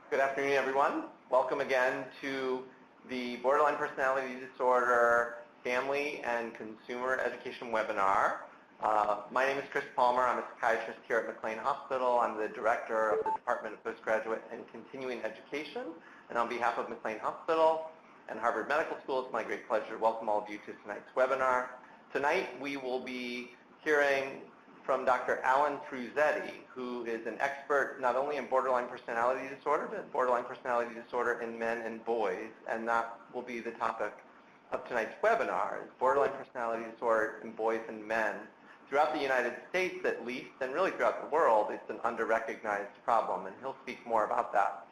Good afternoon, everyone. Welcome again to the Borderline Personality Disorder Family and Consumer Education webinar. My name is Chris Palmer. I'm a psychiatrist here at McLean Hospital. I'm the director of the Department of Postgraduate and Continuing Education. And on behalf of McLean Hospital and Harvard Medical School, it's my great pleasure to welcome all of you to tonight's webinar. Tonight we will be hearing from Dr. Alan Fruzzetti, who is an expert not only in borderline personality disorder, but borderline personality disorder in men and boys, and that will be the topic of tonight's webinar, is borderline personality disorder in boys and men. Throughout the United States, at least, and really throughout the world, it's an under-recognized problem, and he'll speak more about that.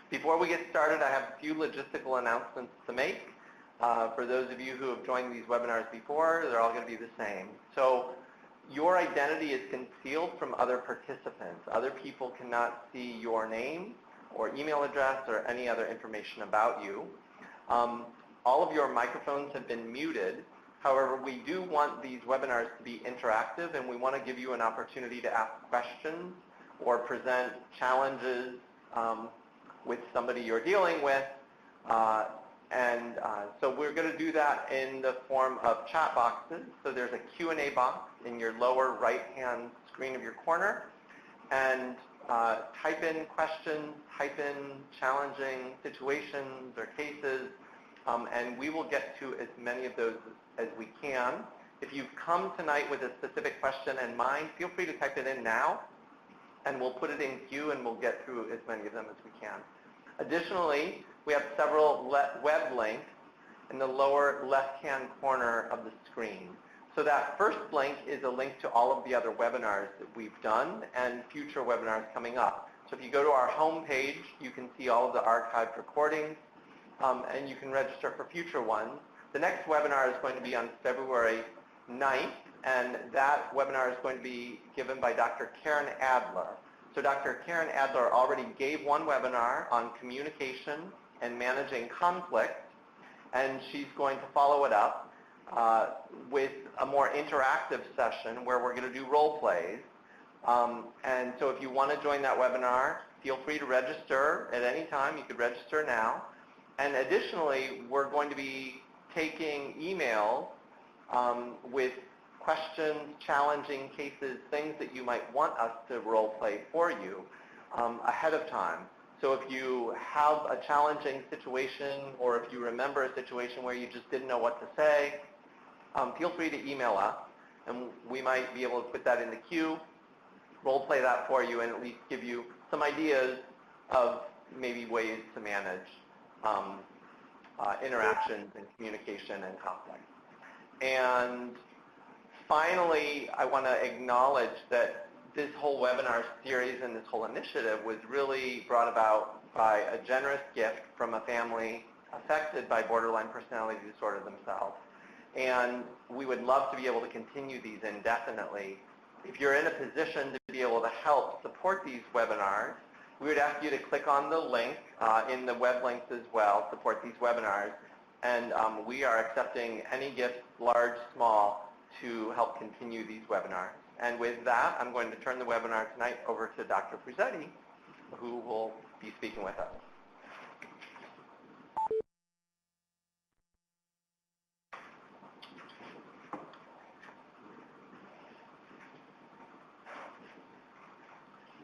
Before we get started, I have a few logistical announcements to make. For those of you who have joined these webinars before, they're all going to be the same. So your identity is concealed from other participants. Other people cannot see your name or email address or any other information about you. All of your microphones have been muted. However, we do want these webinars to be interactive, and we want to give you an opportunity to ask questions or present challenges with somebody you're dealing with. So we're going to do that in the form of chat boxes. So there's a Q&A box in your lower right-hand screen of your corner. And type in questions, type in challenging situations or cases, and we will get to as many of those as we can. If you've come tonight with a specific question in mind, feel free to type it in now, and we'll put it in queue, and we'll get through as many of them as we can. Additionally, we have several web links in the lower left-hand corner of the screen. So that first link is a link to all of the other webinars that we've done and future webinars coming up. So if you go to our home page, you can see all of the archived recordings, and you can register for future ones. The next webinar is going to be on February 9th, and that webinar is going to be given by Dr. Karen Adler. So Dr. Karen Adler already gave one webinar on communication and managing conflict, and she's going to follow it up with a more interactive session where we're going to do role plays. And so if you want to join that webinar, feel free to register at any time. You could register now. And additionally, we're going to be taking emails with questions, challenging cases, things that you might want us to role play for you ahead of time. So if you have a challenging situation, or if you remember a situation where you just didn't know what to say, feel free to email us, and we might be able to put that in the queue, role play that for you, and at least give you some ideas of maybe ways to manage interactions and communication and conflict. And finally, I want to acknowledge that this whole webinar series and this whole initiative was really brought about by a generous gift from a family affected by borderline personality disorder themselves. And we would love to be able to continue these indefinitely. If you're in a position to be able to help support these webinars, we would ask you to click on the link in the web links as well, support these webinars. And we are accepting any gifts, large, small, to help continue these webinars. And with that, I'm going to turn the webinar tonight over to Dr. Fruzzetti, who will be speaking with us.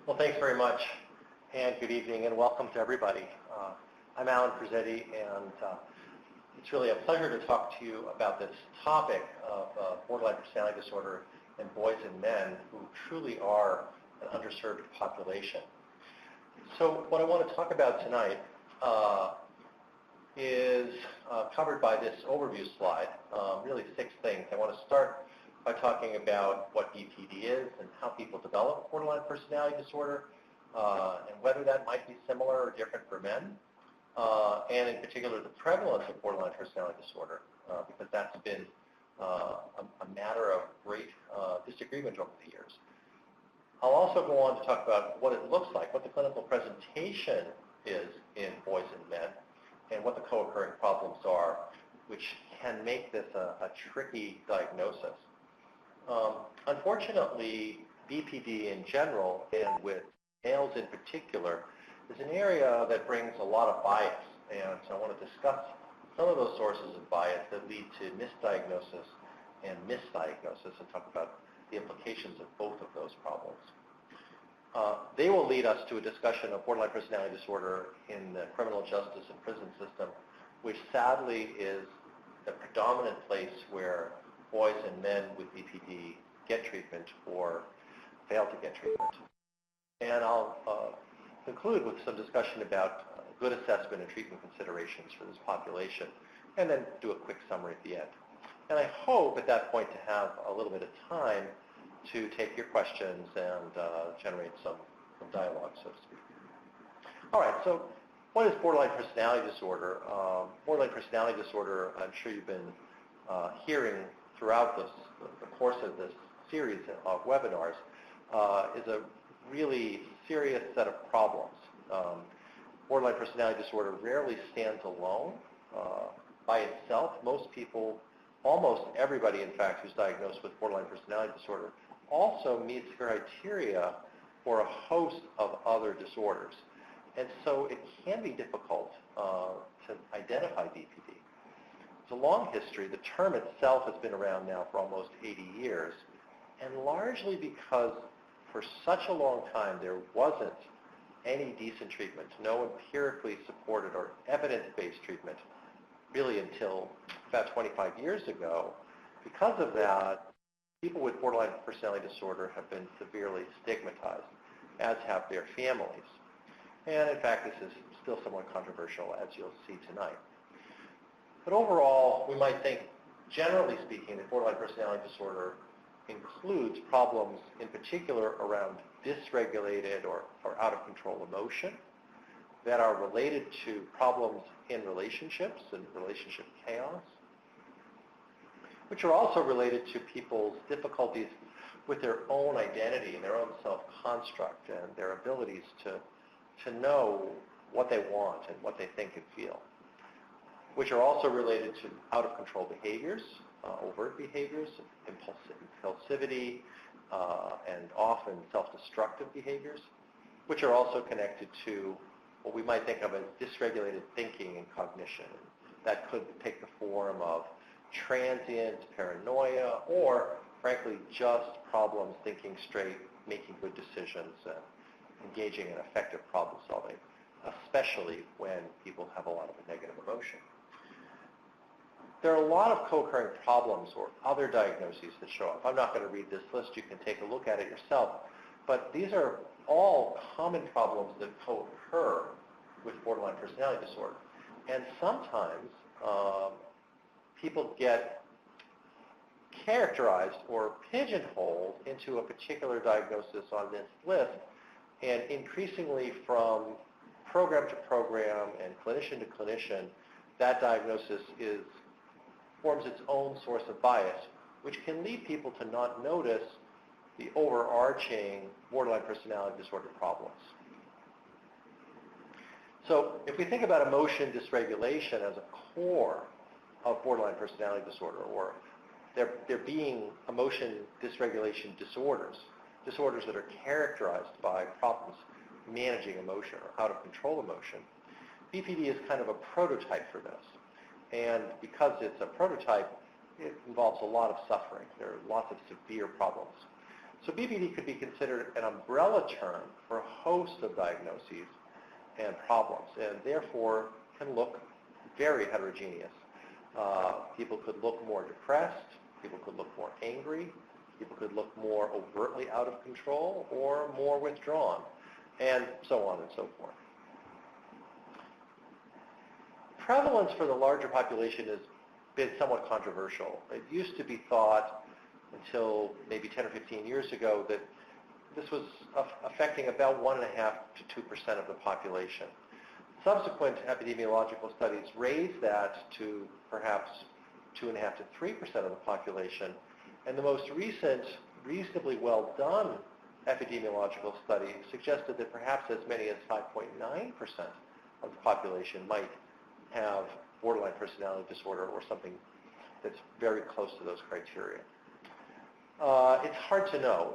Well, thanks very much, and good evening, and welcome to everybody. I'm Alan Fruzzetti, and it's really a pleasure to talk to you about this topic of borderline personality disorder in boys and men who truly are an underserved population. So what I want to talk about tonight is covered by this overview slide, really 6 things. I want to start by talking about what BPD is and how people develop borderline personality disorder, and whether that might be similar or different for men, and in particular the prevalence of borderline personality disorder, because that's been a matter of great disagreement over the years. I'll also go on to talk about what it looks like, what the clinical presentation is in boys and men, and what the co-occurring problems are, which can make this a tricky diagnosis. Unfortunately, BPD in general, and with males in particular, is an area that brings a lot of bias. And so I want to discuss some of those sources of bias that lead to misdiagnosis and misdiagnosis and talk about the implications of both of those problems. They will lead us to a discussion of borderline personality disorder in the criminal justice and prison system, which sadly is the predominant place where boys and men with BPD get treatment or fail to get treatment. And I'll conclude with some discussion about good assessment and treatment considerations for this population, and then do a quick summary at the end. And I hope at that point to have a little bit of time to take your questions and generate some dialogue, so to speak. All right, so what is borderline personality disorder? Borderline personality disorder, I'm sure you've been hearing throughout the course of this series of webinars, is a really serious set of problems. Borderline personality disorder rarely stands alone by itself. Most people, almost everybody in fact who's diagnosed with borderline personality disorder also meets criteria for a host of other disorders. And so it can be difficult to identify BPD. It's a long history. The term itself has been around now for almost 80 years, and largely because for such a long time there wasn't any decent treatment, no empirically supported or evidence-based treatment, really until about 25 years ago. Because of that, people with borderline personality disorder have been severely stigmatized, as have their families. And in fact, this is still somewhat controversial, as you'll see tonight. But overall, we might think, generally speaking, that borderline personality disorder includes problems in particular around dysregulated or out of control emotion that are related to problems in relationships and relationship chaos, which are also related to people's difficulties with their own identity and their own self-construct and their abilities to know what they want and what they think and feel, which are also related to out-of-control behaviors, overt behaviors, impulsivity, and often self-destructive behaviors, which are also connected to what we might think of as dysregulated thinking and cognition. That could take the form of transient paranoia or, frankly, just problems thinking straight, making good decisions, and engaging in effective problem solving, especially when people have a lot of negative emotion. There are a lot of co-occurring problems or other diagnoses that show up. I'm not going to read this list. You can take a look at it yourself. But these are all common problems that co-occur with borderline personality disorder. And sometimes people get characterized or pigeonholed into a particular diagnosis on this list, and increasingly from program to program and clinician to clinician, that diagnosis forms its own source of bias, which can lead people to not notice the overarching borderline personality disorder problems. So if we think about emotion dysregulation as a core of borderline personality disorder, or there being emotion dysregulation disorders that are characterized by problems managing emotion or out of control emotion, BPD is kind of a prototype for this. And because it's a prototype, it involves a lot of suffering. There are lots of severe problems. So BPD could be considered an umbrella term for a host of diagnoses and problems, and therefore can look very heterogeneous. People could look more depressed, people could look more angry, people could look more overtly out of control or more withdrawn, and so on and so forth. Prevalence for the larger population has been somewhat controversial. It used to be thought until maybe 10 or 15 years ago that this was affecting about 1.5% to 2% of the population. Subsequent epidemiological studies raised that to perhaps 2.5% to 3% of the population. And the most recent, reasonably well done epidemiological study suggested that perhaps as many as 5.9% of the population might have borderline personality disorder or something that's very close to those criteria. It's hard to know.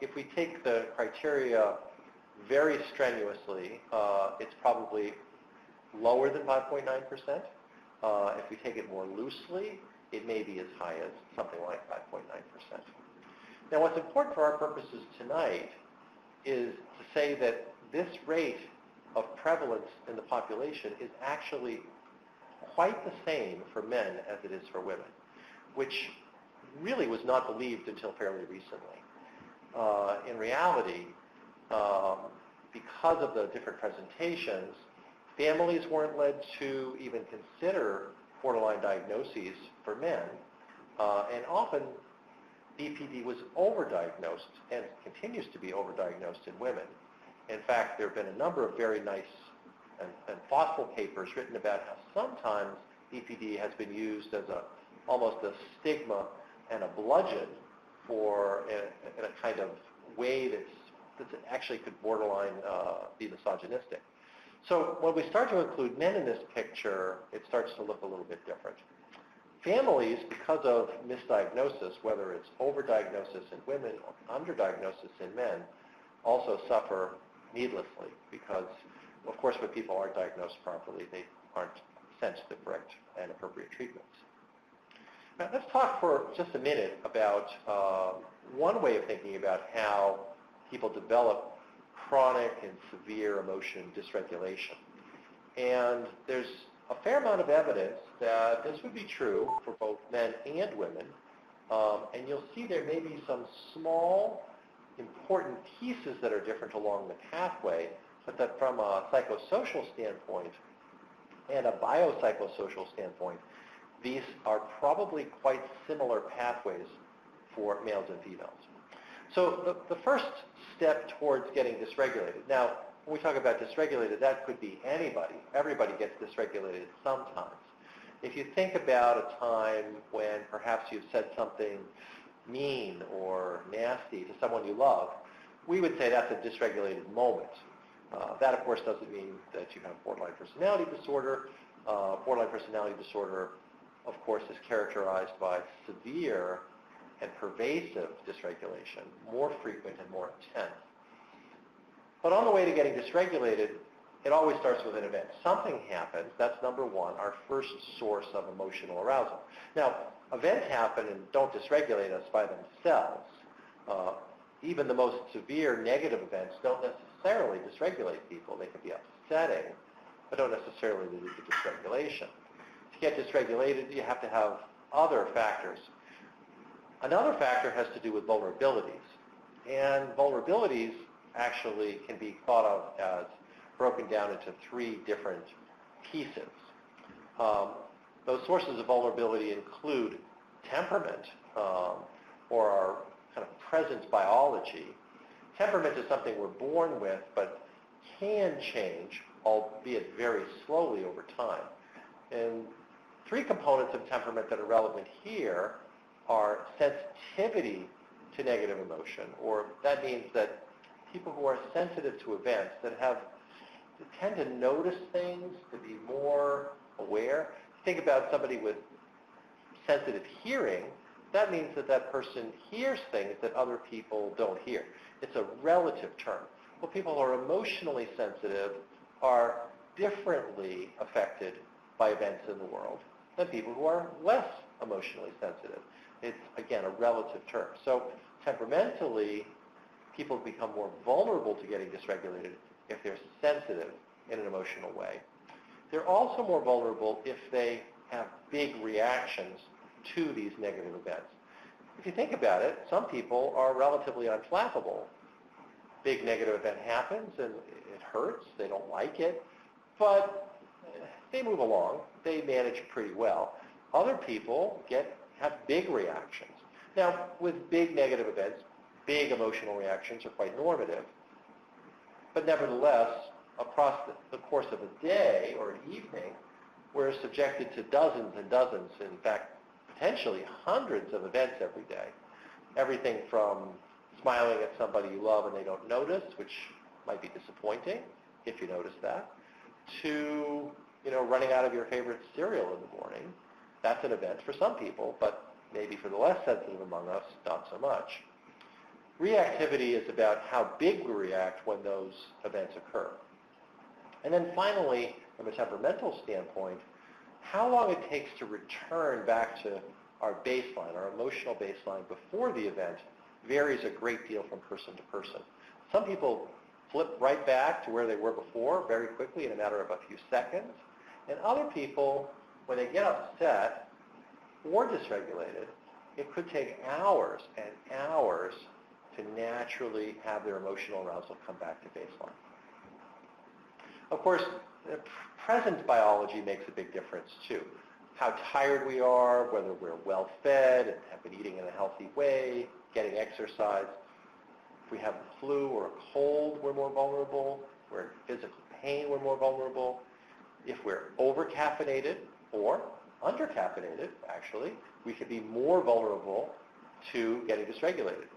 If we take the criteria very strenuously, it's probably lower than 5.9%. If we take it more loosely, it may be as high as something like 5.9%. Now, what's important for our purposes tonight is to say that this rate of prevalence in the population is actually quite the same for men as it is for women, which really was not believed until fairly recently. In reality, because of the different presentations, families weren't led to even consider borderline diagnoses for men, and often BPD was overdiagnosed and continues to be overdiagnosed in women. In fact, there have been a number of very nice and thoughtful papers written about how sometimes BPD has been used as almost a stigma and a bludgeon for in a kind of way that actually could borderline be misogynistic. So when we start to include men in this picture, it starts to look a little bit different. Families, because of misdiagnosis, whether it's overdiagnosis in women or underdiagnosis in men, also suffer needlessly because, of course, when people aren't diagnosed properly, they aren't sent the correct and appropriate treatments. Now, let's talk for just a minute about one way of thinking about how people develop chronic and severe emotion dysregulation. And there's a fair amount of evidence that this would be true for both men and women. And you'll see there may be some small, important pieces that are different along the pathway, but that from a psychosocial standpoint and a biopsychosocial standpoint, these are probably quite similar pathways for males and females. So the first step towards getting dysregulated. Now, when we talk about dysregulated, that could be anybody. Everybody gets dysregulated sometimes. If you think about a time when perhaps you've said something mean or nasty to someone you love, we would say that's a dysregulated moment. That, of course, doesn't mean that you have borderline personality disorder. Borderline personality disorder, of course, is characterized by severe and pervasive dysregulation, more frequent and more intense. But on the way to getting dysregulated, it always starts with an event. Something happens, that's number one, our first source of emotional arousal. Now, events happen and don't dysregulate us by themselves. Even the most severe negative events don't necessarily dysregulate people. They can be upsetting, but don't necessarily lead to dysregulation. To get dysregulated, you have to have other factors. Another factor has to do with vulnerabilities. And vulnerabilities actually can be thought of as broken down into three different pieces. Those sources of vulnerability include temperament, or our kind of present biology. Temperament is something we're born with, but can change, albeit very slowly over time. And three components of temperament that are relevant here are sensitivity to negative emotion, or that means that people who are sensitive to events that tend to notice things, to be more aware. Think about somebody with sensitive hearing. That means that that person hears things that other people don't hear. It's a relative term. Well, people who are emotionally sensitive are differently affected by events in the world than people who are less emotionally sensitive. It's, again, a relative term. So temperamentally, people become more vulnerable to getting dysregulated if they're sensitive in an emotional way. They're also more vulnerable if they have big reactions to these negative events. If you think about it, some people are relatively unflappable. Big negative event happens and it hurts, they don't like it, but they move along, they manage pretty well. Other people have big reactions. Now, with big negative events, big emotional reactions are quite normative, but nevertheless, across the course of a day or an evening, we're subjected to dozens and dozens, in fact, potentially hundreds of events every day. Everything from smiling at somebody you love and they don't notice, which might be disappointing if you notice that, to running out of your favorite cereal in the morning. That's an event for some people, but maybe for the less sensitive among us, not so much. Reactivity is about how big we react when those events occur. And then finally, from a temperamental standpoint, how long it takes to return back to our baseline, our emotional baseline before the event, varies a great deal from person to person. Some people flip right back to where they were before very quickly in a matter of a few seconds. And other people, when they get upset or dysregulated, it could take hours and hours to naturally have their emotional arousal come back to baseline. Of course, present biology makes a big difference too. How tired we are, whether we're well fed and have been eating in a healthy way, getting exercise. If we have the flu or a cold, we're more vulnerable. If we're in physical pain, we're more vulnerable. If we're over-caffeinated or under-caffeinated, actually, we could be more vulnerable to getting dysregulated.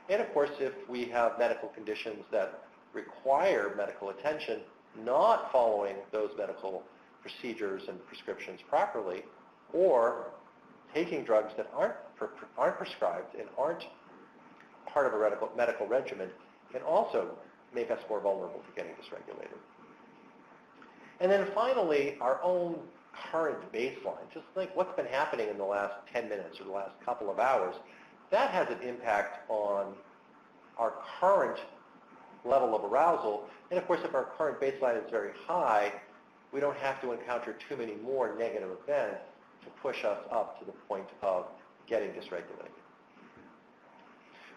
And of course, if we have medical conditions that require medical attention, not following those medical procedures and prescriptions properly, or taking drugs that aren't prescribed and aren't part of a medical regimen, can also make us more vulnerable to getting dysregulated. And then finally, our own current baseline. Just think what's been happening in the last 10 minutes or the last couple of hours. That has an impact on our current level of arousal. And of course, if our current baseline is very high, we don't have to encounter too many more negative events to push us up to the point of getting dysregulated.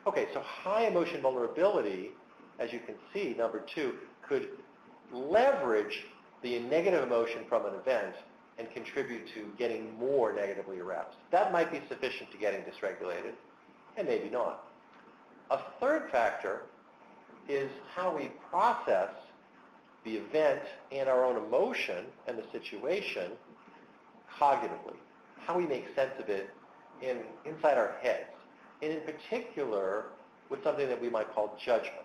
Okay, so high emotion vulnerability, as you can see, number 2, could leverage the negative emotion from an event and contribute to getting more negatively aroused. That might be sufficient to getting dysregulated, and maybe not. A third factor is how we process the event and our own emotion and the situation cognitively, how we make sense of it inside our heads, and in particular with something that we might call judgments.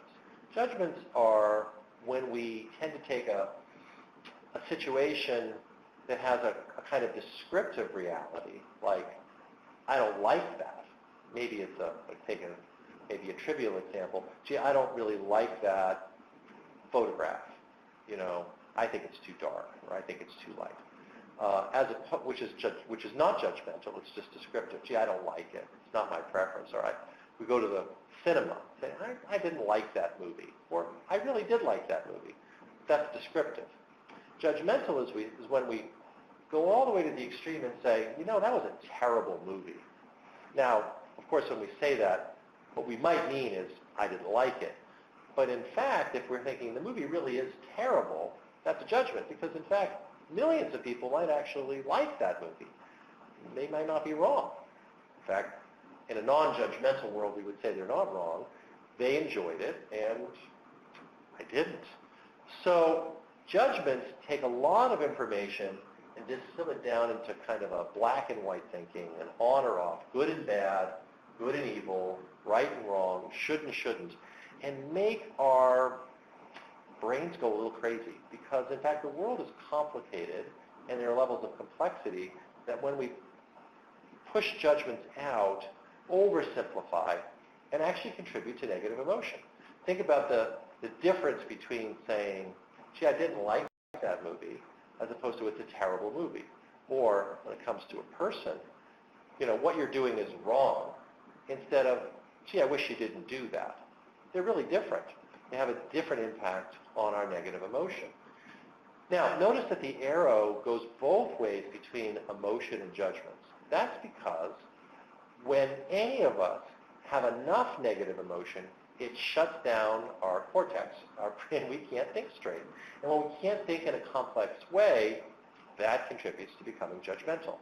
Judgments are when we tend to take a situation that has a kind of descriptive reality, like, I don't like that. Maybe it's maybe a trivial example. Gee, I don't really like that photograph. You know, I think it's too dark, or I think it's too light. Which is not judgmental, it's just descriptive. Gee, I don't like it. It's not my preference. All right. We go to the cinema, say, I didn't like that movie, or I really did like that movie. That's descriptive. Judgmental is when we go all the way to the extreme and say, you know, that was a terrible movie. Now, of course, when we say that, what we might mean is, I didn't like it. But in fact, if we're thinking the movie really is terrible, that's a judgment, because in fact, millions of people might actually like that movie. They might not be wrong. In fact, in a non-judgmental world, we would say they're not wrong. They enjoyed it, and I didn't. So judgments take a lot of information and distill it down into kind of a black and white thinking, and on or off, good and bad, good and evil, right and wrong, should and shouldn't, and make our brains go a little crazy, because in fact the world is complicated and there are levels of complexity that when we push judgments out, oversimplify, and actually contribute to negative emotion. Think about the difference between saying, gee, I didn't like that movie, as opposed to it's a terrible movie. Or when it comes to a person, you know, what you're doing is wrong, instead of, gee, I wish you didn't do that. They're really different. They have a different impact on our negative emotion. Now, notice that the arrow goes both ways between emotion and judgments. That's because when any of us have enough negative emotion, it shuts down our cortex, our brain. We can't think straight. And when we can't think in a complex way, that contributes to becoming judgmental.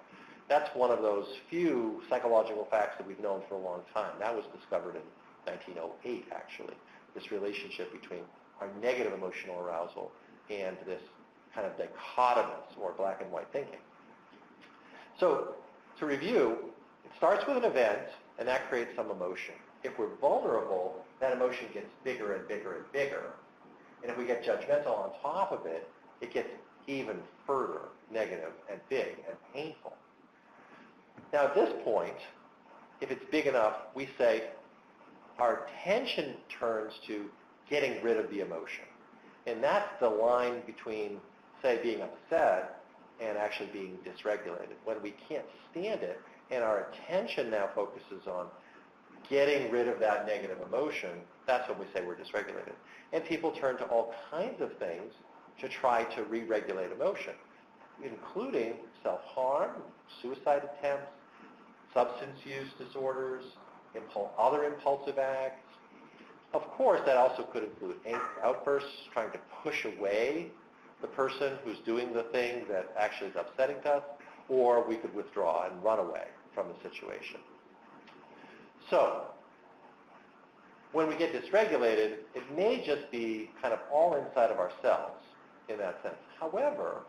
That's one of those few psychological facts that we've known for a long time. That was discovered in 1908, actually, this relationship between our negative emotional arousal and this kind of dichotomous or black and white thinking. So to review, it starts with an event, and that creates some emotion. If we're vulnerable, that emotion gets bigger and bigger and bigger. And if we get judgmental on top of it, it gets even further negative and big and painful. Now at this point, if it's big enough, we say, our attention turns to getting rid of the emotion. And that's the line between, say, being upset and actually being dysregulated. When we can't stand it and our attention now focuses on getting rid of that negative emotion, that's when we say we're dysregulated. And people turn to all kinds of things to try to re-regulate emotion, including self-harm, suicide attempts, substance use disorders, other impulsive acts. Of course, that also could include anger outbursts, trying to push away the person who's doing the thing that actually is upsetting to us, or we could withdraw and run away from the situation. So, when we get dysregulated, it may just be kind of all inside of ourselves in that sense. However,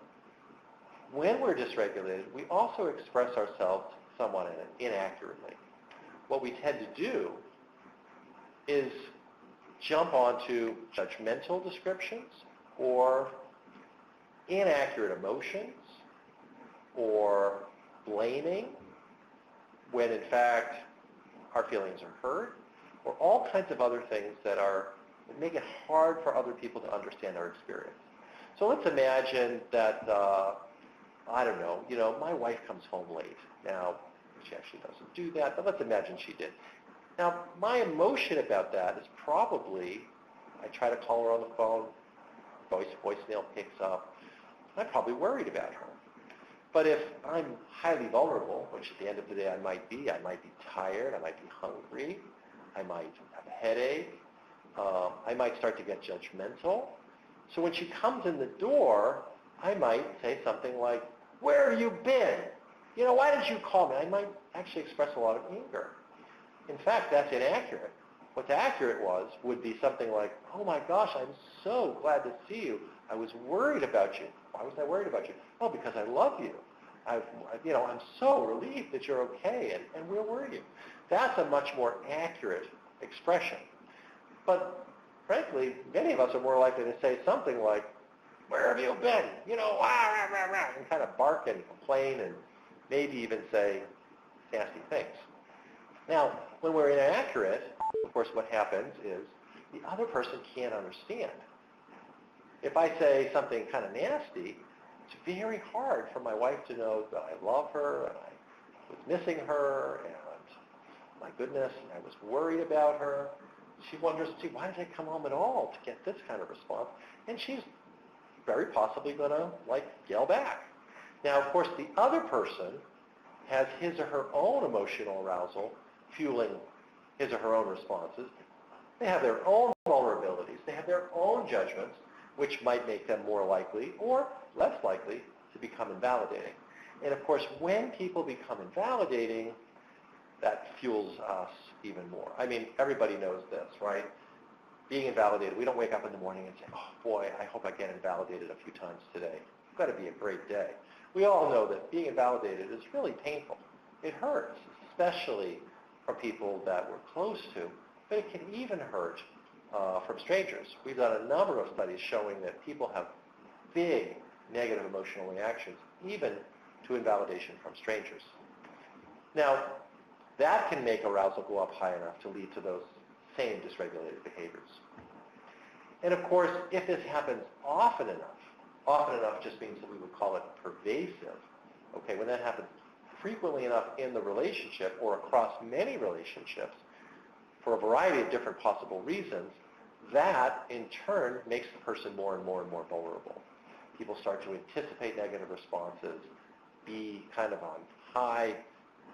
when we're dysregulated, we also express ourselves somewhat inaccurately. What we tend to do is jump onto judgmental descriptions or inaccurate emotions or blaming when in fact our feelings are hurt, or all kinds of other things that make it hard for other people to understand our experience. So let's imagine that, I don't know, my wife comes home late. Now, she actually doesn't do that, but let's imagine she did. Now, my emotion about that is probably, I try to call her on the phone, voicemail picks up, I'm probably worried about her. But if I'm highly vulnerable, which at the end of the day I might be tired, I might be hungry, I might have a headache, I might start to get judgmental. So when she comes in the door, I might say something like, "Where have you been? Why didn't you call me?" I might actually express a lot of anger. In fact, that's inaccurate. What's accurate would be something like, "Oh my gosh, I'm so glad to see you. I was worried about you." Why was I worried about you? Oh, because I love you. I'm so relieved that you're okay, and where were you? That's a much more accurate expression. But frankly, many of us are more likely to say something like, "Where have you been?" Rah, rah, rah, and kind of bark and complain and maybe even say nasty things. Now, when we're inaccurate, of course, what happens is the other person can't understand. If I say something kind of nasty, it's very hard for my wife to know that I love her and I was missing her and my goodness, I was worried about her. She wonders, gee, why did I come home at all to get this kind of response? And she's very possibly going to yell back. Now, of course, the other person has his or her own emotional arousal fueling his or her own responses. They have their own vulnerabilities. They have their own judgments, which might make them more likely or less likely to become invalidating. And of course, when people become invalidating, that fuels us even more. I mean, everybody knows this, right? Being invalidated, we don't wake up in the morning and say, "Oh boy, I hope I get invalidated a few times today. It's got to be a great day." We all know that being invalidated is really painful. It hurts, especially from people that we're close to, but it can even hurt from strangers. We've done a number of studies showing that people have big negative emotional reactions, even to invalidation from strangers. Now, that can make arousal go up high enough to lead to those same dysregulated behaviors. And of course, if this happens often enough just means that we would call it pervasive. Okay, when that happens frequently enough in the relationship or across many relationships for a variety of different possible reasons, that in turn makes the person more and more and more vulnerable. People start to anticipate negative responses, be kind of on high,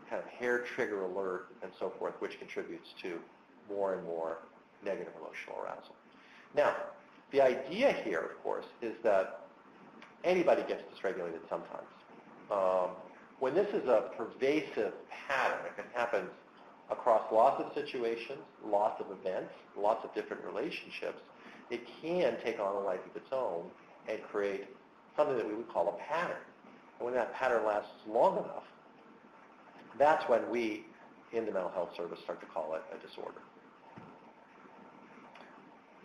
kind of hair trigger alert and so forth, which contributes to more and more negative emotional arousal. Now, the idea here, of course, is that anybody gets dysregulated sometimes. When this is a pervasive pattern, if it happens across lots of situations, lots of events, lots of different relationships, it can take on a life of its own and create something that we would call a pattern. And when that pattern lasts long enough, that's when we, in the mental health service, start to call it a disorder.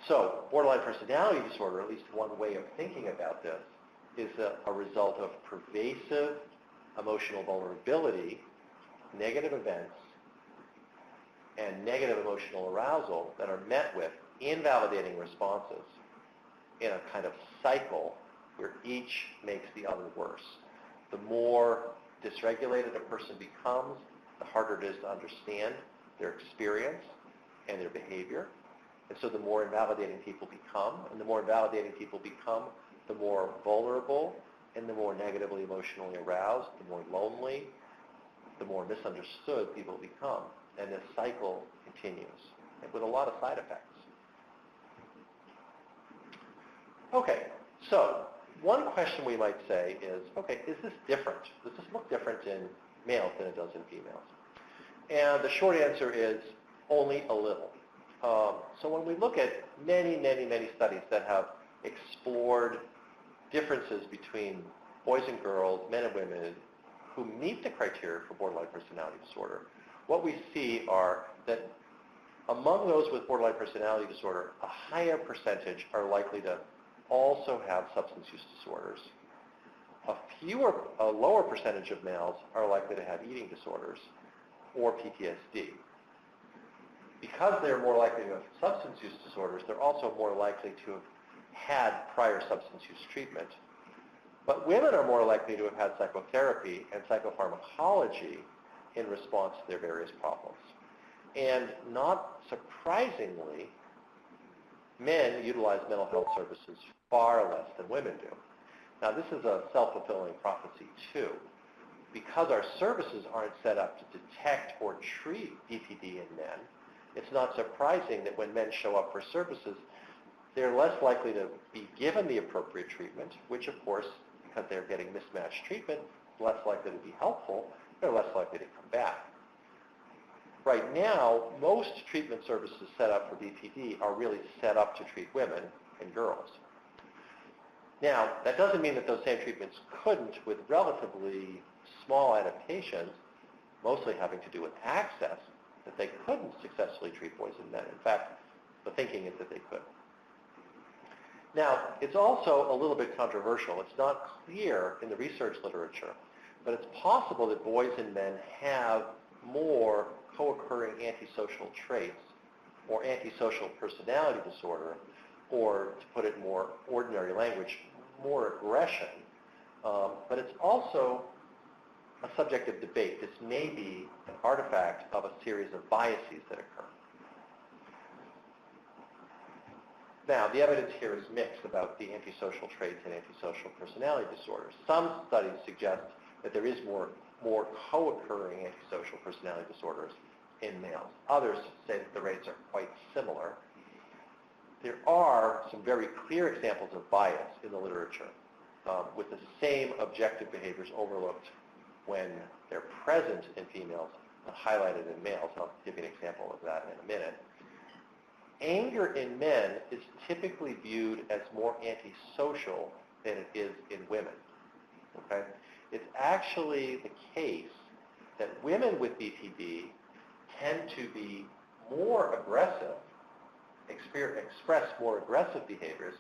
So, borderline personality disorder, at least one way of thinking about this, is a result of pervasive emotional vulnerability, negative events, and negative emotional arousal that are met with invalidating responses in a kind of cycle where each makes the other worse. The more dysregulated a person becomes, the harder it is to understand their experience and their behavior. And so the more invalidating people become, and the more invalidating people become, the more vulnerable and the more negatively emotionally aroused, the more lonely, the more misunderstood people become. And this cycle continues with a lot of side effects. Okay, so one question we might say is, okay, is this different? Does this look different in males than it does in females? And the short answer is only a little. So when we look at many studies that have explored differences between boys and girls, men and women, who meet the criteria for borderline personality disorder, what we see are that among those with borderline personality disorder, a higher percentage are likely to also have substance use disorders. A lower percentage of males are likely to have eating disorders or PTSD. Because they're more likely to have substance use disorders, they're also more likely to have had prior substance use treatment. But women are more likely to have had psychotherapy and psychopharmacology in response to their various problems. And not surprisingly, men utilize mental health services far less than women do. Now, this is a self-fulfilling prophecy, too. Because our services aren't set up to detect or treat BPD in men, it's not surprising that when men show up for services, they're less likely to be given the appropriate treatment, which, of course, because they're getting mismatched treatment, is less likely to be helpful, they're less likely to come back. Right now, most treatment services set up for BPD are really set up to treat women and girls. Now, that doesn't mean that those same treatments couldn't, with relatively small adaptations, mostly having to do with access, that they couldn't successfully treat boys and men. In fact, the thinking is that they could. Now, it's also a little bit controversial. It's not clear in the research literature, but it's possible that boys and men have more co-occurring antisocial traits or antisocial personality disorder, or to put it in more ordinary language, more aggression. But it's also a subject of debate. This may be an artifact of a series of biases that occur. Now, the evidence here is mixed about the antisocial traits and antisocial personality disorders. Some studies suggest that there is more co-occurring antisocial personality disorders in males. Others say that the rates are quite similar. There are some very clear examples of bias in the literature, with the same objective behaviors overlooked when they're present in females but highlighted in males. I'll give you an example of that in a minute. Anger in men is typically viewed as more antisocial than it is in women. Okay? It's actually the case that women with BPD tend to be more aggressive, express more aggressive behaviors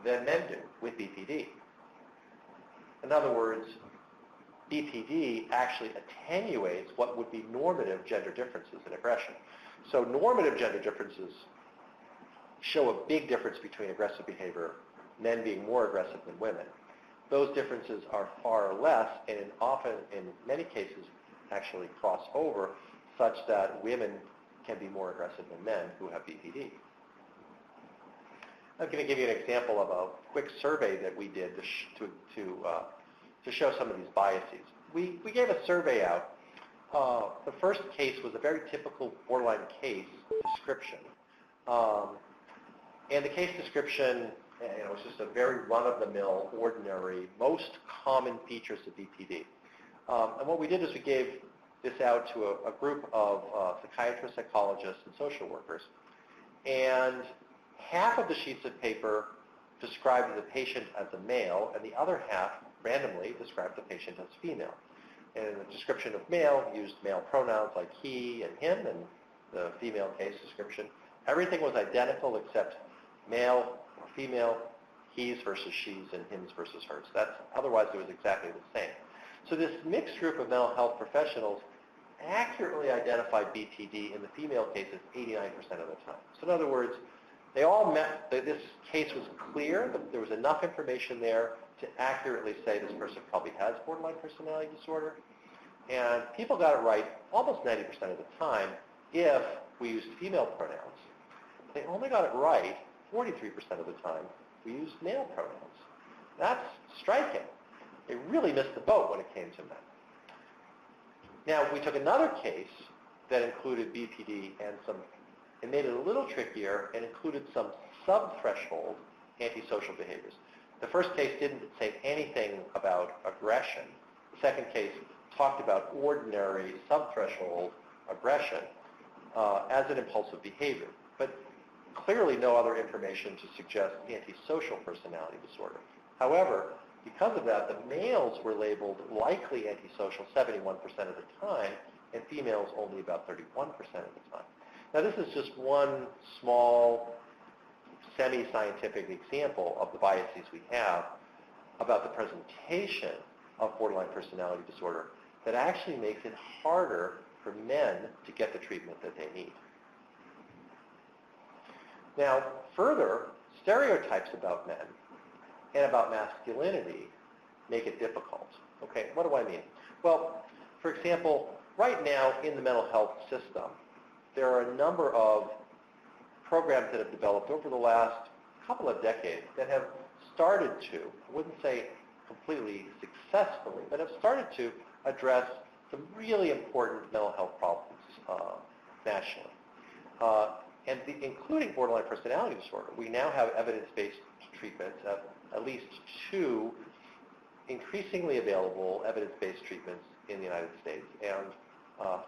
than men do with BPD. In other words, BPD actually attenuates what would be normative gender differences in aggression. So normative gender differences show a big difference between aggressive behavior, men being more aggressive than women. Those differences are far less, and often, in many cases, actually cross over, such that women can be more aggressive than men who have BPD. I'm going to give you an example of a quick survey that we did to show some of these biases. We gave a survey out. The first case was a very typical borderline case description. And the case description, was just a very run-of-the-mill, ordinary, most common features of BPD. And what we did is we gave this out to a group of psychiatrists, psychologists, and social workers. And half of the sheets of paper described the patient as a male, and the other half randomly described the patient as female. And in the description of male, used male pronouns like he and him, and the female case description, everything was identical except male or female, he's versus she's, and hims versus hers. Otherwise, it was exactly the same. So this mixed group of mental health professionals accurately identified BPD in the female cases 89% of the time. So in other words, they all met, this case was clear, that there was enough information there to accurately say this person probably has borderline personality disorder. And people got it right almost 90% of the time if we used female pronouns. They only got it right 43% of the time we used male pronouns. That's striking. They really missed the boat when it came to men. Now, we took another case that included BPD and made it a little trickier and included some sub-threshold antisocial behaviors. The first case didn't say anything about aggression. The second case talked about ordinary sub-threshold aggression as an impulsive behavior, but clearly no other information to suggest antisocial personality disorder. However, because of that, the males were labeled likely antisocial 71% of the time, and females only about 31% of the time. Now, this is just one small, semi-scientific example of the biases we have about the presentation of borderline personality disorder that actually makes it harder for men to get the treatment that they need. Now, further, stereotypes about men and about masculinity make it difficult. Okay, what do I mean? Well, for example, right now in the mental health system, there are a number of programs that have developed over the last couple of decades that have started to, I wouldn't say completely successfully, but have started to address some really important mental health problems nationally. Including borderline personality disorder. We now have evidence-based treatments, at least 2 increasingly available evidence-based treatments in the United States, and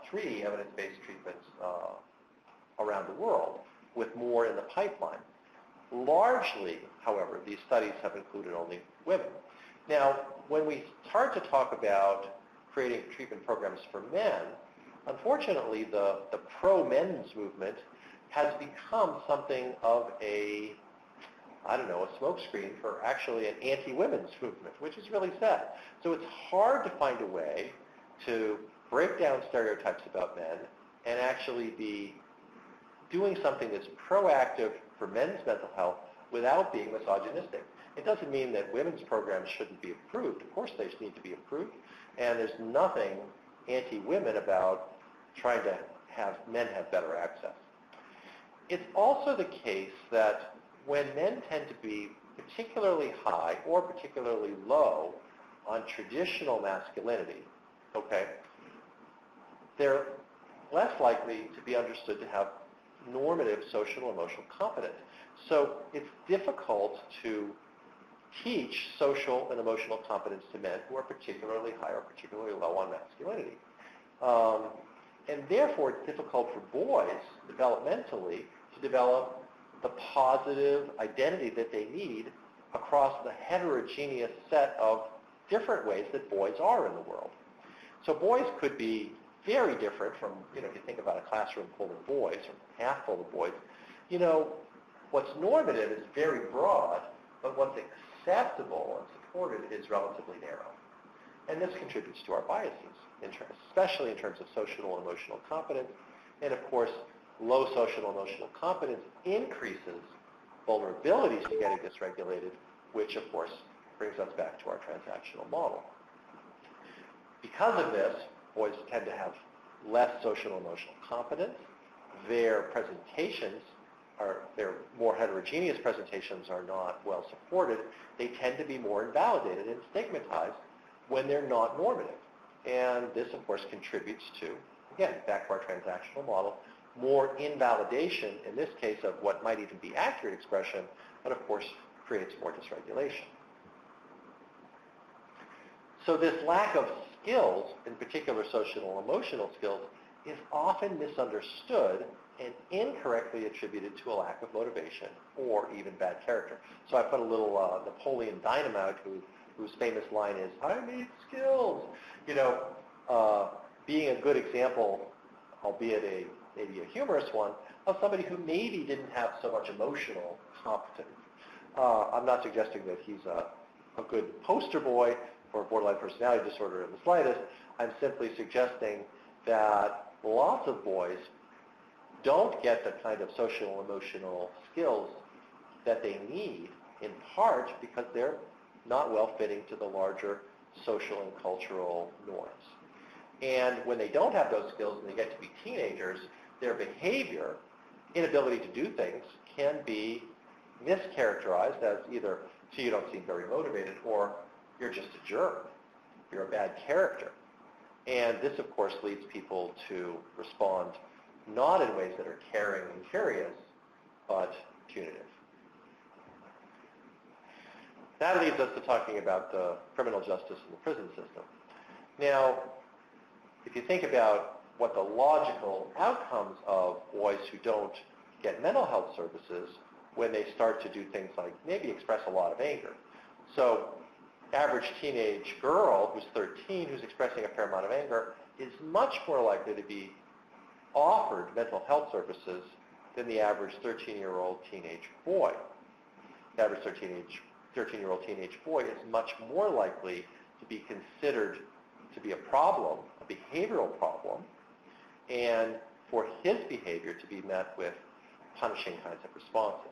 3 evidence-based treatments around the world, with more in the pipeline. Largely, however, these studies have included only women. Now, when we start to talk about creating treatment programs for men, unfortunately, the pro-men's movement has become something of a smokescreen for actually an anti-women's movement, which is really sad. So it's hard to find a way to break down stereotypes about men and actually be doing something that's proactive for men's mental health without being misogynistic. It doesn't mean that women's programs shouldn't be approved. Of course, they need to be approved. And there's nothing anti-women about trying to have men have better access. It's also the case that when men tend to be particularly high or particularly low on traditional masculinity, okay, they're less likely to be understood to have normative social and emotional competence. So it's difficult to teach social and emotional competence to men who are particularly high or particularly low on masculinity. And therefore, it's difficult for boys developmentally to develop the positive identity that they need across the heterogeneous set of different ways that boys are in the world. So boys could be very different from, if you think about a classroom full of boys or half full of boys, what's normative is very broad, but what's acceptable and supported is relatively narrow. And this contributes to our biases, especially in terms of social and emotional competence. And of course, low social and emotional competence increases vulnerabilities to getting dysregulated, which of course brings us back to our transactional model. Because of this, boys tend to have less social and emotional competence. Their presentations their more heterogeneous presentations are not well supported. They tend to be more invalidated and stigmatized when they're not normative. And this, of course, contributes to, again, back to our transactional model, more invalidation, in this case, of what might even be accurate expression, but of course creates more dysregulation. So this lack of skills, in particular social and emotional skills, is often misunderstood and incorrectly attributed to a lack of motivation or even bad character. So I put a little Napoleon Dynamite, whose famous line is, "I need skills." Being a good example, albeit maybe a humorous one, of somebody who maybe didn't have so much emotional competence. I'm not suggesting that he's a good poster boy for borderline personality disorder in the slightest. I'm simply suggesting that lots of boys don't get the kind of social emotional skills that they need, in part because they're not well fitting to the larger social and cultural norms. And when they don't have those skills and they get to be teenagers, their behavior, inability to do things, can be mischaracterized as either, gee, you don't seem very motivated, or you're just a jerk, you're a bad character. And this, of course, leads people to respond not in ways that are caring and curious, but punitive. That leads us to talking about the criminal justice and the prison system. Now, if you think about what the logical outcomes of boys who don't get mental health services when they start to do things like maybe express a lot of anger. So average teenage girl who's 13, who's expressing a fair amount of anger, is much more likely to be offered mental health services than the average 13-year-old teenage boy. The average 13-year-old teenage boy is much more likely to be considered to be a problem, a behavioral problem, and for his behavior to be met with punishing kinds of responses.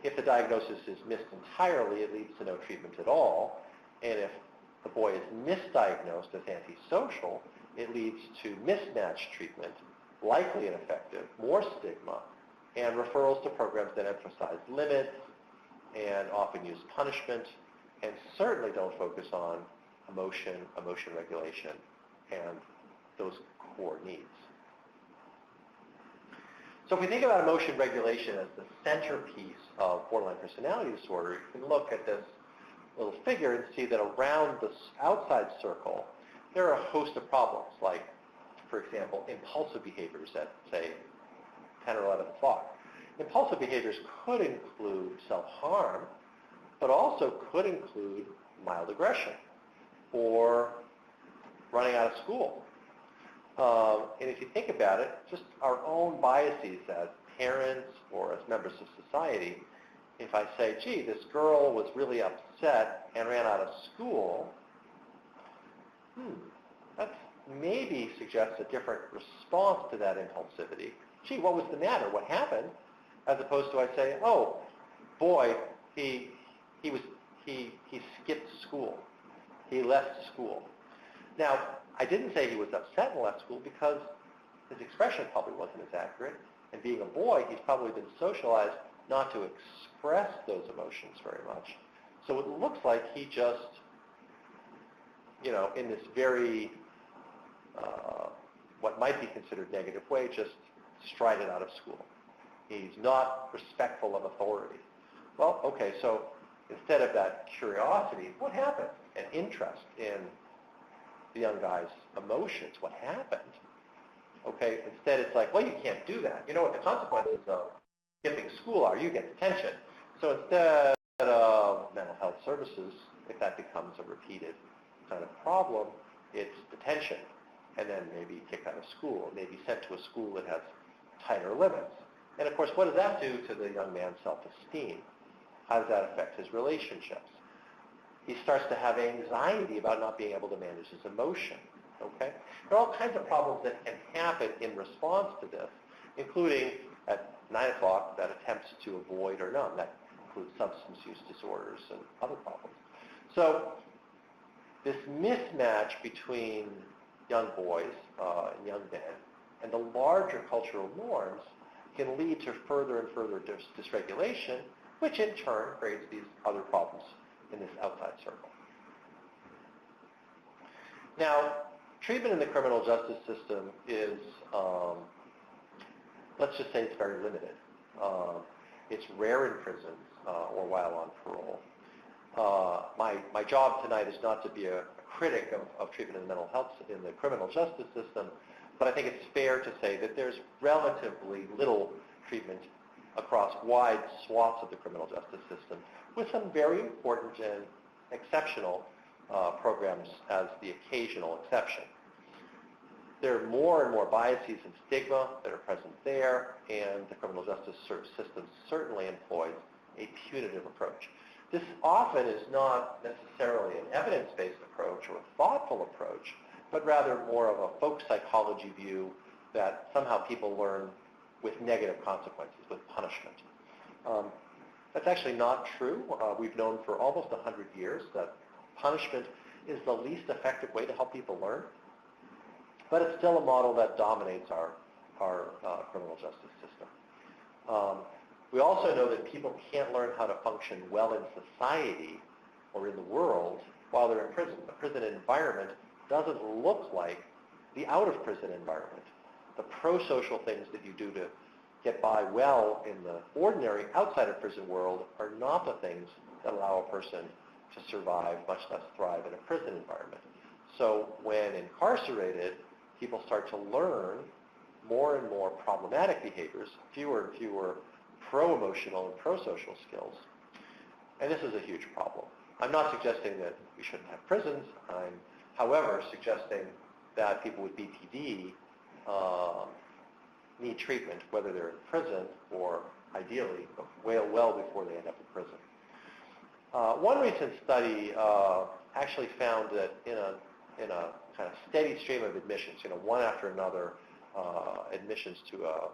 If the diagnosis is missed entirely, it leads to no treatment at all. And if the boy is misdiagnosed as antisocial, it leads to mismatched treatment, likely ineffective, more stigma, and referrals to programs that emphasize limits and often use punishment, and certainly don't focus on emotion regulation, and those core needs. So if we think about emotion regulation as the centerpiece of borderline personality disorder, you can look at this little figure and see that around the outside circle, there are a host of problems, like, for example, impulsive behaviors at, say, 10 or 11 o'clock. Impulsive behaviors could include self-harm, but also could include mild aggression or running out of school. And if you think about it, just our own biases as parents or as members of society, if I say, gee, this girl was really upset and ran out of school, that maybe suggests a different response to that impulsivity. Gee, what was the matter? What happened? As opposed to I say, oh, boy, he skipped school. He left school. Now, I didn't say he was upset and left school because his expression probably wasn't as accurate. And being a boy, he's probably been socialized not to express those emotions very much. So it looks like he just, in this very, what might be considered negative way, just strided out of school. He's not respectful of authority. Well, okay, so instead of that curiosity, what happened? An interest in the young guy's emotions, what happened? Okay, instead it's like, well, you can't do that. You know what the consequences of skipping school are? You get detention. So instead of mental health services, if that becomes a repeated kind of problem, it's detention, and then maybe kicked out of school, maybe sent to a school that has tighter limits. And of course, what does that do to the young man's self-esteem? How does that affect his relationships? He starts to have anxiety about not being able to manage his emotion. Okay? There are all kinds of problems that can happen in response to this, including at 9 o'clock, that attempts to avoid or numb. That includes substance use disorders and other problems. So this mismatch between young boys and young men and the larger cultural norms can lead to further and further dysregulation, which in turn creates these other problems in this outside circle. Now, treatment in the criminal justice system is, let's just say it's very limited. It's rare in prisons or while on parole. My job tonight is not to be a critic of treatment in the mental health, in the criminal justice system, but I think it's fair to say that there's relatively little treatment across wide swaths of the criminal justice system, with some very important and exceptional programs as the occasional exception. There are more and more biases and stigma that are present there, and the criminal justice system certainly employs a punitive approach. This often is not necessarily an evidence-based approach or a thoughtful approach, but rather more of a folk psychology view that somehow people learn with negative consequences, with punishment. That's actually not true. We've known for almost 100 years that punishment is the least effective way to help people learn, but it's still a model that dominates our criminal justice system. We also know that people can't learn how to function well in society or in the world while they're in prison. The prison environment doesn't look like the out-of-prison environment. The pro-social things that you do to get by well in the ordinary outside-of-prison world are not the things that allow a person to survive, much less thrive in a prison environment. So when incarcerated, people start to learn more and more problematic behaviors, fewer and fewer pro-emotional and pro-social skills. And this is a huge problem. I'm not suggesting that we shouldn't have prisons. I'm, however, suggesting that people with BPD need treatment, whether they're in prison or ideally well before they end up in prison. One recent study actually found that in a kind of steady stream of admissions, one after another admissions to a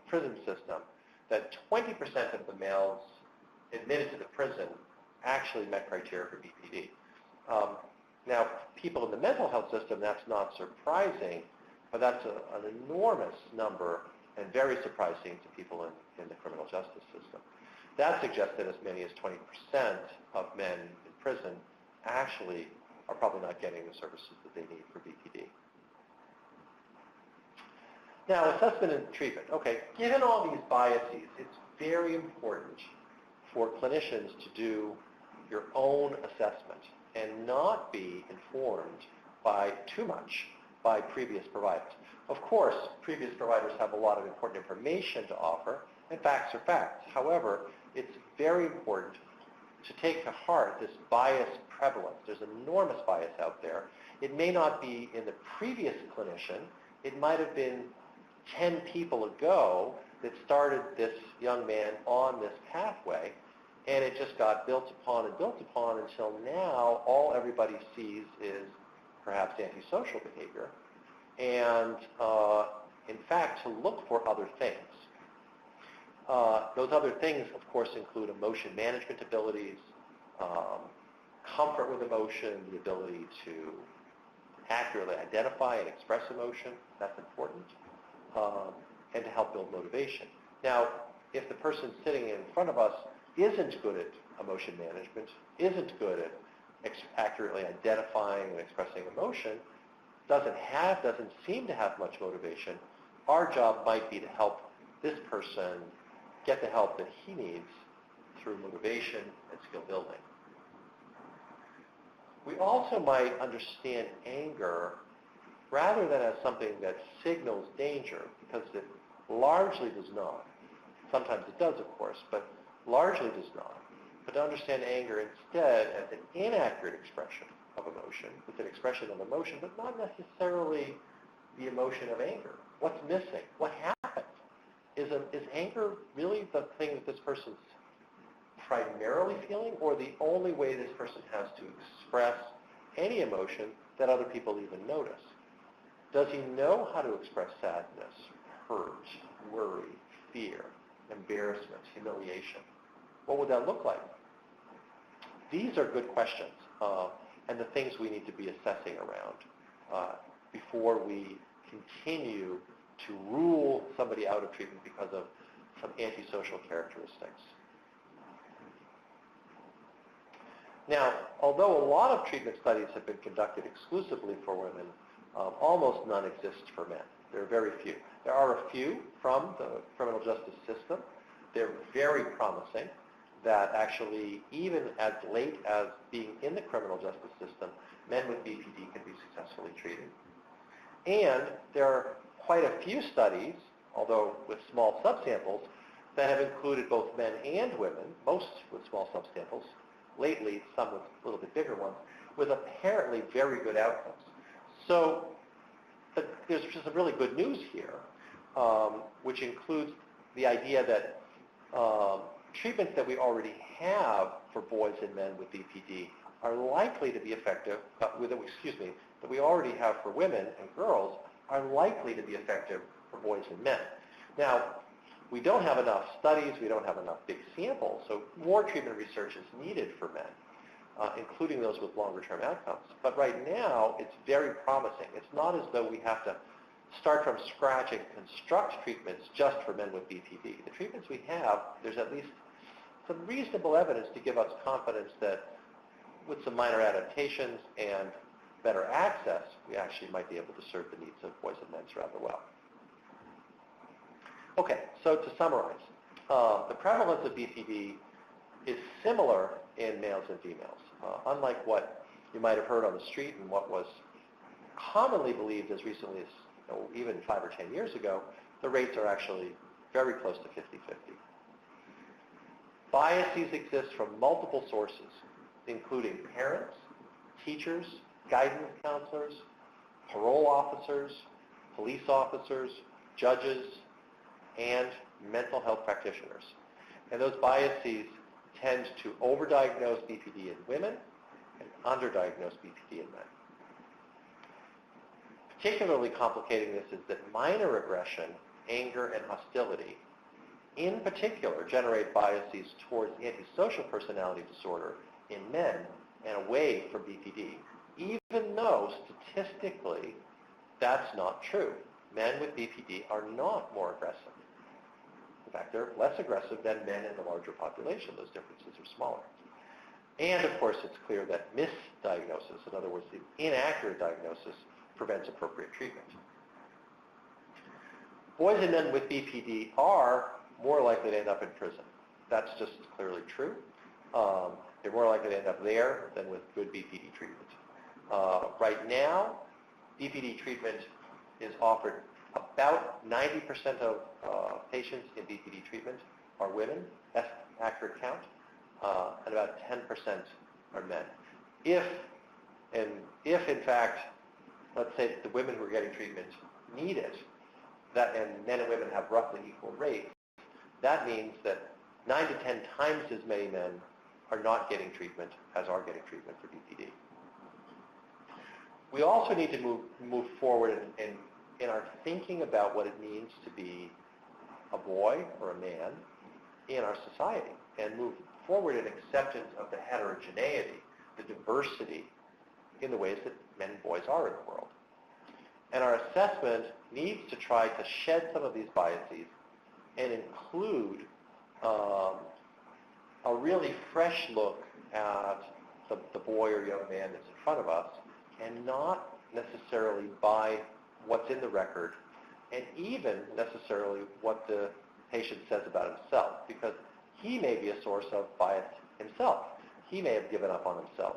prison system, that 20% of the males admitted to the prison actually met criteria for BPD. Now, people in the mental health system, that's not surprising, but that's an enormous number and very surprising to people in the criminal justice system. That suggests that as many as 20% of men in prison actually are probably not getting the services that they need for BPD. Now, assessment and treatment. Okay, given all these biases, it's very important for clinicians to do your own assessment and not be informed by too much by previous providers. Of course, previous providers have a lot of important information to offer, and facts are facts. However, it's very important to take to heart this bias prevalence. There's enormous bias out there. It may not be in the previous clinician. It might have been 10 people ago that started this young man on this pathway, and it just got built upon until now all everybody sees is perhaps antisocial behavior, and in fact to look for other things. Those other things, of course, include emotion management abilities, comfort with emotion, the ability to accurately identify and express emotion. That's important, and to help build motivation. Now, if the person sitting in front of us isn't good at emotion management, isn't good at accurately identifying and expressing emotion, doesn't seem to have much motivation, our job might be to help this person get the help that he needs through motivation and skill building. We also might understand anger rather than as something that signals danger, because it largely does not. Sometimes it does, of course, but largely does not. But to understand anger instead as an inaccurate expression of emotion. It's an expression of emotion, but not necessarily the emotion of anger. What's missing? What happened? Is anger really the thing that this person's primarily feeling, or the only way this person has to express any emotion that other people even notice? Does he know how to express sadness, hurt, worry, fear, embarrassment, humiliation? What would that look like? These are good questions, and the things we need to be assessing around before we continue to rule somebody out of treatment because of some antisocial characteristics. Now, although a lot of treatment studies have been conducted exclusively for women, almost none exist for men. There are very few. There are a few from the criminal justice system. They're very promising that actually, even as late as being in the criminal justice system, men with BPD can be successfully treated. And there are quite a few studies, although with small subsamples, that have included both men and women, most with small subsamples, lately some with a little bit bigger ones, with apparently very good outcomes. So there's just some really good news here, which includes the idea that treatments that we already have for boys and men with BPD are likely to be effective, that we already have for women and girls are likely to be effective for boys and men. Now, we don't have enough studies, we don't have enough big samples, so more treatment research is needed for men, including those with longer-term outcomes. But right now, it's very promising. It's not as though we have to start from scratch and construct treatments just for men with BPD. The treatments we have, there's at least some reasonable evidence to give us confidence that with some minor adaptations and better access, we actually might be able to serve the needs of boys and men rather well. Okay, so to summarize, the prevalence of BPD is similar in males and females. Unlike what you might have heard on the street and what was commonly believed as recently as even 5 or 10 years ago, the rates are actually very close to 50-50. Biases exist from multiple sources, including parents, teachers, guidance counselors, parole officers, police officers, judges, and mental health practitioners. And those biases tend to overdiagnose BPD in women and underdiagnose BPD in men. Particularly complicating this is that minor aggression, anger, and hostility, in particular, generate biases towards antisocial personality disorder in men and away from BPD, even though statistically that's not true. Men with BPD are not more aggressive. In fact, they're less aggressive than men in the larger population. Those differences are smaller. And of course, it's clear that misdiagnosis, in other words, the inaccurate diagnosis, prevents appropriate treatment. Boys and men with BPD are more likely to end up in prison. That's just clearly true. They're more likely to end up there than with good BPD treatment. Right now, BPD treatment is offered. About 90% of patients in BPD treatment are women, that's an accurate count, and about 10% are men. If in fact, let's say that the women who are getting treatment need it, and men and women have roughly equal rates, that means that 9 to 10 times as many men are not getting treatment as are getting treatment for BPD. We also need to move forward in our thinking about what it means to be a boy or a man in our society, and move forward in acceptance of the heterogeneity, the diversity in the ways that men and boys are in the world. And our assessment needs to try to shed some of these biases and include a really fresh look at the boy or young man that's in front of us, and not necessarily by what's in the record, and even necessarily what the patient says about himself, because he may be a source of bias himself. He may have given up on himself.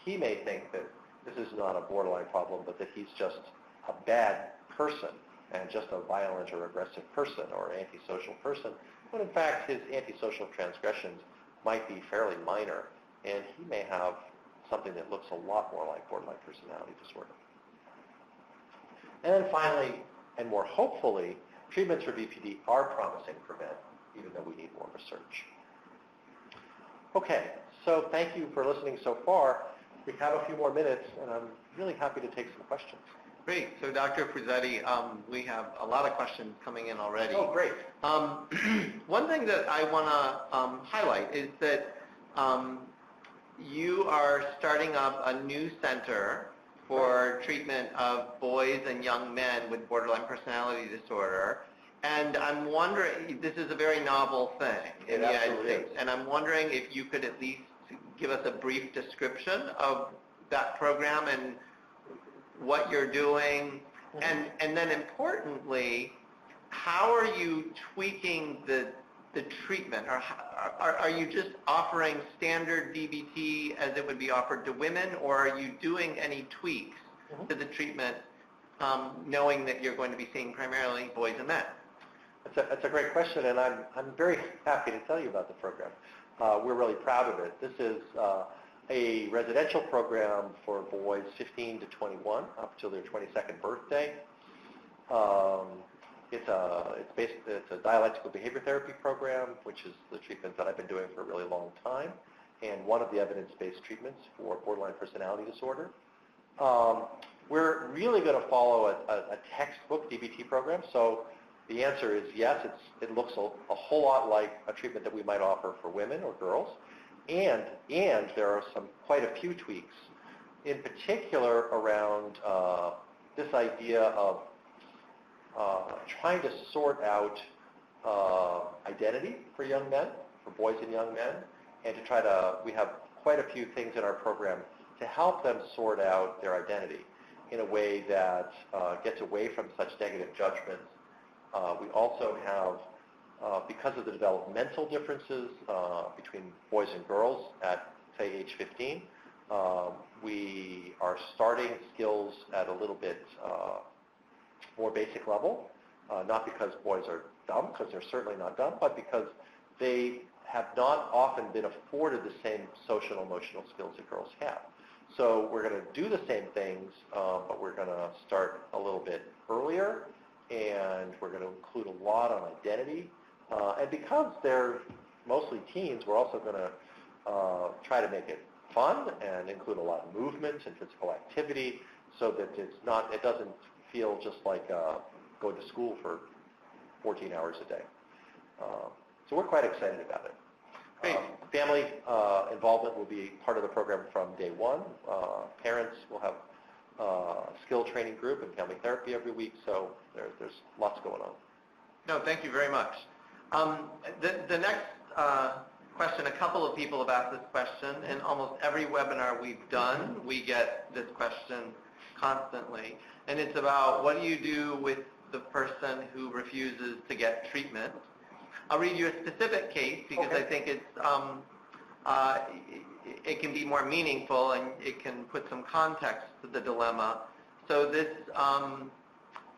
He may think that this is not a borderline problem, but that he's just a bad person and just a violent or aggressive person or antisocial person, when in fact his antisocial transgressions might be fairly minor, and he may have something that looks a lot more like borderline personality disorder. And then finally, and more hopefully, treatments for BPD are promising for men, even though we need more research. Okay, so thank you for listening so far. We have a few more minutes, and I'm really happy to take some questions. Great. So Dr. Fruzzetti, we have a lot of questions coming in already. Oh, great. One thing that I want to highlight is that you are starting up a new center for treatment of boys and young men with borderline personality disorder. And I'm wondering, this is a very novel thing in the United States, and I'm wondering if you could at least give us a brief description of that program and what you're doing, and then importantly, how are you tweaking the treatment? Or are you just offering standard DBT as it would be offered to women, or are you doing any tweaks to the treatment, knowing that you're going to be seeing primarily boys and men? That's a great question, and I'm very happy to tell you about the program. We're really proud of it. This is a residential program for boys 15 to 21 up till their 22nd birthday. It's a dialectical behavior therapy program, which is the treatment that I've been doing for a really long time. and one of the evidence-based treatments for borderline personality disorder. We're really going to follow a textbook DBT program. So the answer is yes, it looks a whole lot like a treatment that we might offer for women or girls. And there are quite a few tweaks, in particular around this idea of trying to sort out identity for young men, for boys and young men, and we have quite a few things in our program to help them sort out their identity in a way that gets away from such negative judgments. We also have, because of the developmental differences between boys and girls at, say, age 15, we are starting skills at a little bit more basic level, not because boys are dumb, because they're certainly not dumb, but because they have not often been afforded the same social and emotional skills that girls have. So we're going to do the same things, but we're going to start a little bit earlier, and we're going to include a lot on identity. And because they're mostly teens, we're also going to try to make it fun and include a lot of movement and physical activity so that it doesn't feel just like going to school for 14 hours a day. So we're quite excited about it. Family involvement will be part of the program from day one. Parents will have a skill training group and family therapy every week, so there's lots going on. No, thank you very much. The next question, a couple of people have asked this question. In almost every webinar we've done, we get this question constantly. And it's about what do you do with the person who refuses to get treatment? I'll read you a specific case because I think it can be more meaningful and it can put some context to the dilemma. So this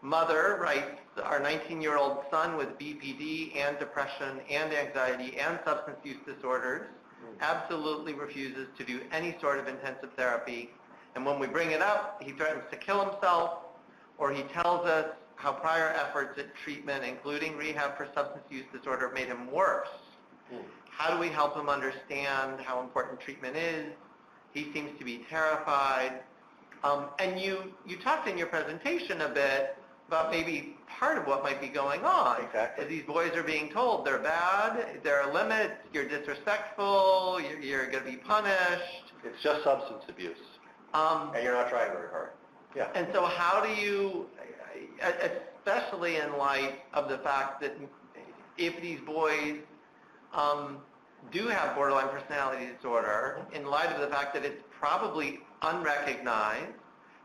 mother writes, our 19-year-old son with BPD and depression and anxiety and substance use disorders absolutely refuses to do any sort of intensive therapy. And when we bring it up, he threatens to kill himself, or he tells us how prior efforts at treatment, including rehab for substance use disorder, made him worse. How do we help him understand how important treatment is? He seems to be terrified. And you talked in your presentation a bit about maybe part of what might be going on. Exactly. Is these boys are being told they're bad, there are limits, you're disrespectful, you're going to be punished. It's just substance abuse, and you're not trying very hard. Yeah. And so how do you, especially in light of the fact that if these boys do have borderline personality disorder, in light of the fact that it's probably unrecognized,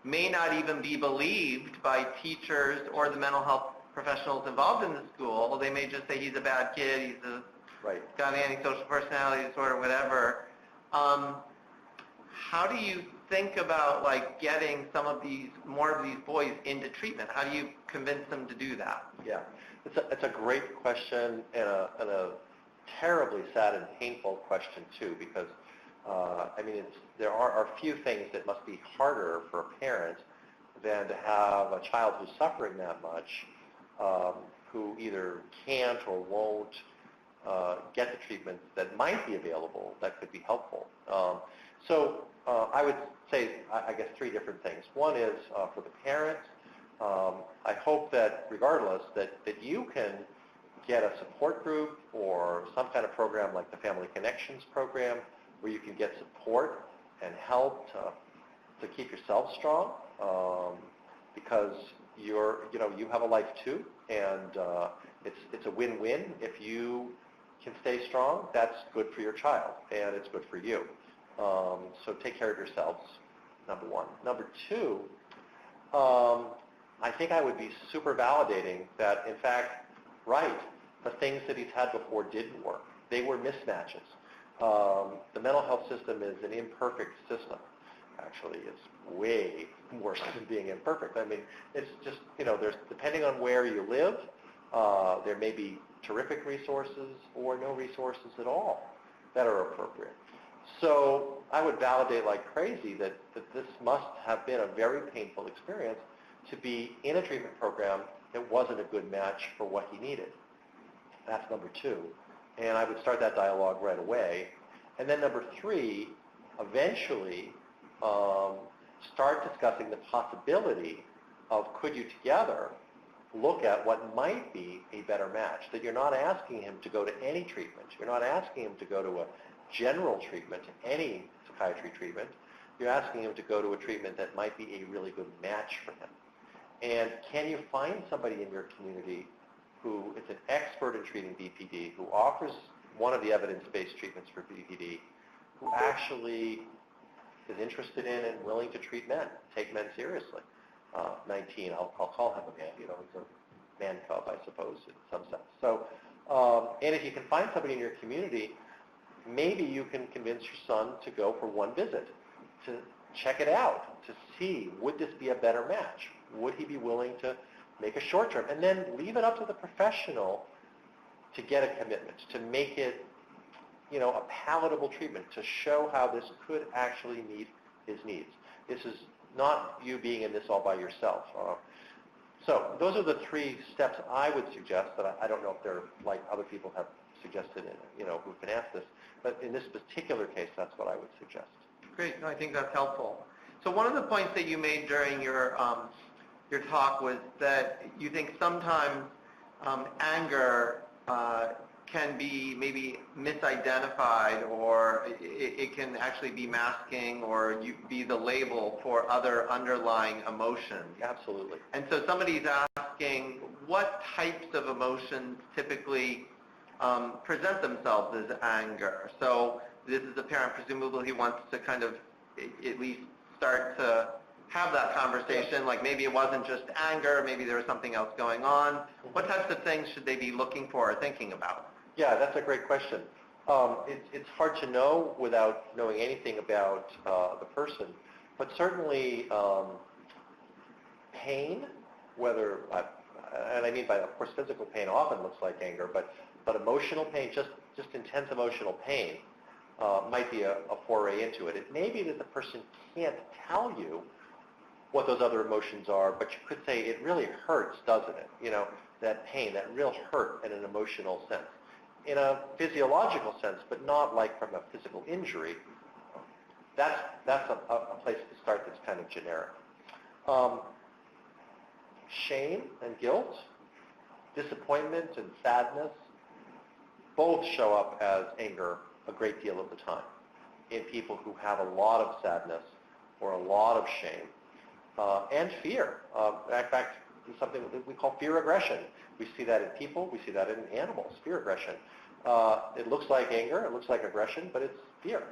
may not even be believed by teachers or the mental health professionals involved in the school. They may just say he's a bad kid, he's got an antisocial personality disorder, whatever. How do you think about getting more of these boys into treatment? How do you convince them to do that? Yeah, it's a great question and a terribly sad and painful question too, because there are a few things that must be harder for a parent than to have a child who's suffering that much, who either can't or won't get the treatment that might be available that could be helpful. So I would say, I guess, three different things. One is for the parent, I hope that regardless that you can get a support group or some kind of program like the Family Connections program where you can get support and help to keep yourself strong, because you have a life too, and it's a win-win. If you can stay strong, that's good for your child, and it's good for you. So take care of yourselves, number one. Number two, I think I would be super validating that, in fact, the things that he's had before didn't work. They were mismatches. The mental health system is an imperfect system. Actually, it's way worse than being imperfect. It's just, there's, depending on where you live, there may be terrific resources or no resources at all that are appropriate. So I would validate like crazy that this must have been a very painful experience to be in a treatment program that wasn't a good match for what he needed. That's number two. And I would start that dialogue right away. And then number 3, eventually start discussing the possibility of could you together look at what might be a better match, that you're not asking him to go to any treatment. You're not asking him to go to a general treatment, any psychiatry treatment. You're asking him to go to a treatment that might be a really good match for him. And can you find somebody in your community who is an expert in treating BPD, who offers one of the evidence-based treatments for BPD, who actually is interested in and willing to treat men, take men seriously? 19, I'll call him a man, he's a man cub, I suppose, in some sense. So, and if you can find somebody in your community, maybe you can convince your son to go for one visit, to check it out, to see, would this be a better match? Would he be willing to make a short term? And then leave it up to the professional to get a commitment, to make it, a palatable treatment, to show how this could actually meet his needs. This is not you being in this all by yourself. So those are the 3 steps I would suggest, that I don't know if they're like other people have suggested, who've been asked this, but in this particular case, that's what I would suggest. Great. No, I think that's helpful. So one of the points that you made during your talk was that you think sometimes anger can be maybe misidentified, or it can actually be masking or be the label for other underlying emotions. Absolutely. And so somebody's asking, what types of emotions typically present themselves as anger? So this is a parent, presumably he wants to kind of at least start to have that conversation, like maybe it wasn't just anger, maybe there was something else going on. What types of things should they be looking for or thinking about? Yeah, that's a great question. It's hard to know without knowing anything about the person, but certainly pain, whether, and I mean by, of course, physical pain often looks like anger, but emotional pain, just intense emotional pain, might be a foray into it. It may be that the person can't tell you what those other emotions are, but you could say it really hurts, doesn't it? That pain, that real hurt in an emotional sense. In a physiological sense, but not like from a physical injury. That's a place to start that's kind of generic. Shame and guilt, disappointment and sadness, both show up as anger a great deal of the time in people who have a lot of sadness or a lot of shame, and fear. In fact, it's something that we call fear aggression. We see that in people, we see that in animals, fear aggression. It looks like anger, it looks like aggression, but it's fear.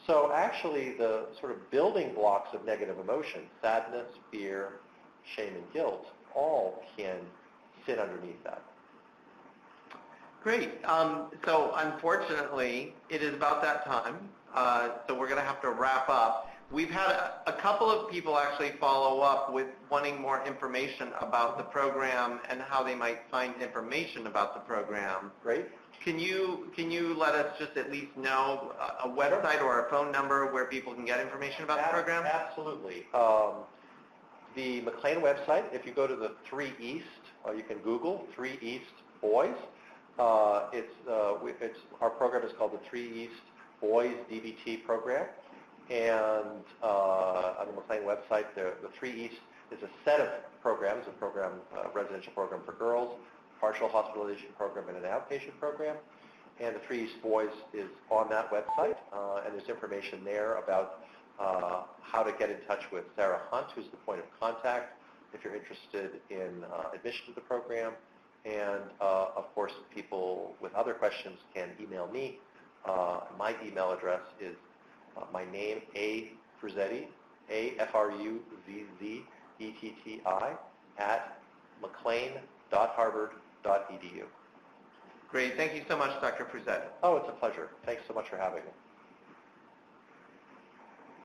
So actually the sort of building blocks of negative emotion, sadness, fear, shame, and guilt, all can sit underneath that. Great. So unfortunately, it is about that time, so we're going to have to wrap up. We've had a couple of people actually follow up with wanting more information about the program and how they might find information about the program. Great. Can you let us just at least know a website or a phone number where people can get information about the program? Absolutely. The McLean website, if you go to the 3 East, you can Google 3 East Boys. Our program is called the 3 East Boys DBT program. And on the McLean website, the 3 East is a set of programs, a residential program for girls, partial hospitalization program, and an outpatient program. And the 3 East Boys is on that website, and there's information there about how to get in touch with Sarah Hunt, who's the point of contact, if you're interested in admission to the program. And of course, people with other questions can email me. My email address is my name, A. Fruzzetti, AFRUZZETTI, at McLean.harvard.edu. Great. Thank you so much, Dr. Fruzzetti. Oh, it's a pleasure. Thanks so much for having me.